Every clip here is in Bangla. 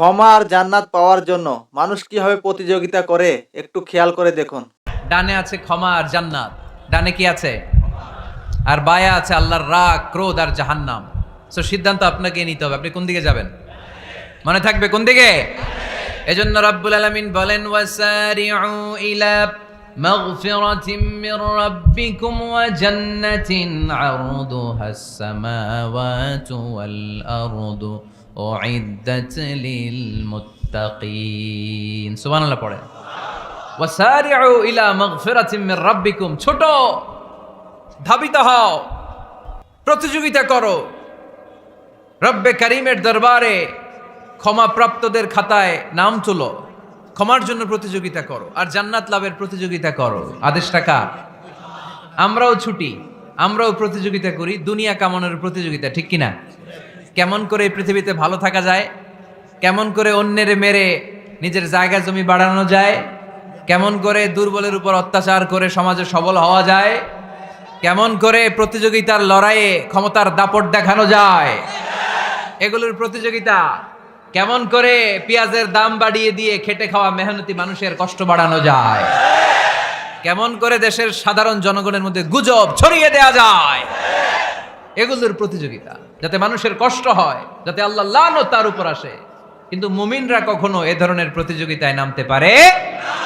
ক্ষমা আর জান্নাত পাওয়ার জন্য মানুষ কিভাবে প্রতিযোগিতা করে একটু খেয়াল করে দেখুন। ডানে আছে ক্ষমা আর জান্নাত, ডানে কি আছে? আর বায়া আছে আল্লাহর রাগ, ক্রোধ আর জাহান্নাম। সো সিদ্ধান্ত আপনাকে নিতে হবে, আপনি কোন দিকে যাবেন? মনে থাকবে কোন দিকে। এজন্য রাব্বুল আলামিন বলেন, ওয়াসারিউ ইলা মাগফিরাতিম মির রাব্বিকুম ওয়া জান্নাতিন আরদুহাস সামাওয়াতু ওয়াল আরদু উইদ্দাত লিল মুত্তাকিন। সুবহানাল্লাহ পড়ে। ওয়াসারিউ ইলা মাগফিরাতিম মির রাব্বিকুম, ছোট ধাবিত হও, প্রতিযোগিতা করো রব্বে কারিমের দরবারে, ক্ষমাপ্রাপ্তদের খাতায় নাম তুলো, ক্ষমার জন্য প্রতিযোগিতা করো আর জান্নাত লাভের প্রতিযোগিতা করো। আদেশটা কার? আমরাও ছুটি, আমরাও প্রতিযোগিতা করি, দুনিয়া কামানোর প্রতিযোগিতা, ঠিক কিনা? কেমন করে এই পৃথিবীতে ভালো থাকা যায়, কেমন করে অন্যের মেরে নিজের জায়গা জমি বাড়ানো যায়, কেমন করে দুর্বলের উপর অত্যাচার করে সমাজে সবল হওয়া যায়, কেমন করে প্রতিযোগিতার লড়াইয়ে ক্ষমতার দাপট দেখানো যায়, এগুলোর প্রতিযোগিতা। কেমন করে পেঁয়াজের দাম বাড়িয়ে দিয়ে খেটে খাওয়া মেহনতি মানুষের কষ্ট বাড়ানো যায়, কেমন করে দেশের সাধারণ জনগণের মধ্যে গুজব ছড়িয়ে দেয়া যায়, এগুলোর প্রতিযোগিতা, যাতে মানুষের কষ্ট হয়, যাতে আল্লাহ লানত তার উপর আসে। কিন্তু মুমিনরা কখনো এ ধরনের প্রতিযোগিতায় নামতে পারে না।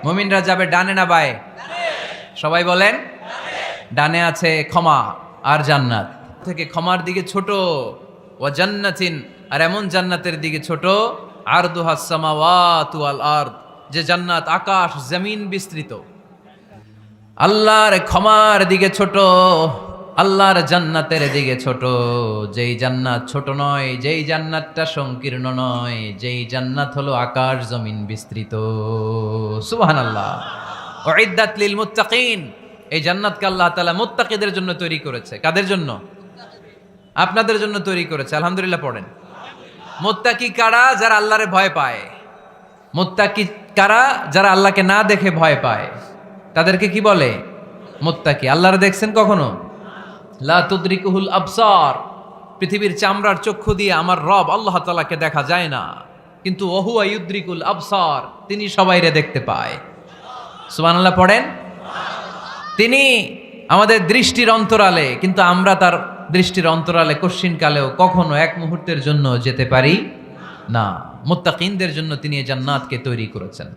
মুমিনরা যাবে ডানে না বায়ে? সবাই বলেন ডানে আছে ক্ষমা আর জান্নাত, থেকে ক্ষমার দিকে ছোট, ওয়া জান্নাতিন, আর এমন জান্নাতের দিকে ছোট, আরদুহাস সামাওয়াতু ওয়াল আরদ, যে জান্নাত আকাশ জমিন বিস্তৃত। আল্লাহর ক্ষমার দিকে ছোট, আল্লাহর জান্নাতের দিকে ছোট। যেই জান্নাত ছোট নয়, যেই জান্নাতটা সংকীর্ণ নয়, যেই জান্নাত হলো আকাশ জমিন বিস্তৃত। সুবহানাল্লাহ। উইদ্দাত লিল মুত্তাকিন, এই জান্নাতকে আল্লাহ তাআলা মুত্তাকিদের জন্য তৈরি করেছে। কাদের জন্য? আপনাদের জন্য তৈরি করেছে। আলহামদুলিল্লাহ পড়েন। মুত্তাকি কারা? যারা আল্লাহরে ভয় পায়। মুত্তাকি কারা? যারা আল্লাহকে না দেখে ভয় পায়, তাদেরকে কি বলে? মুত্তাকি। আল্লাহরে দেখছেন কখনো? লা তুদরিকুহুল আবসার, পৃথিবীর চামড়ার চক্ষু দিয়ে আমার রব আল্লাহ তাআলাকে দেখা যায় না, কিন্তু ওহুয়া ইউদরিকুল আবসার, তিনি সবাইরে দেখতে পায়। সুবহানাল্লাহ পড়েন। তিনি আমাদের দৃষ্টির অন্তরালে, কিন্তু আমরা তার দৃষ্টির অন্তরালে কশ্চিনকালেও কখনো এক মুহূর্তের জন্য যেতে পারি না। মুত্তাকিনদের জন্য তিনি এই জান্নাতকে তৈরি করেছেন।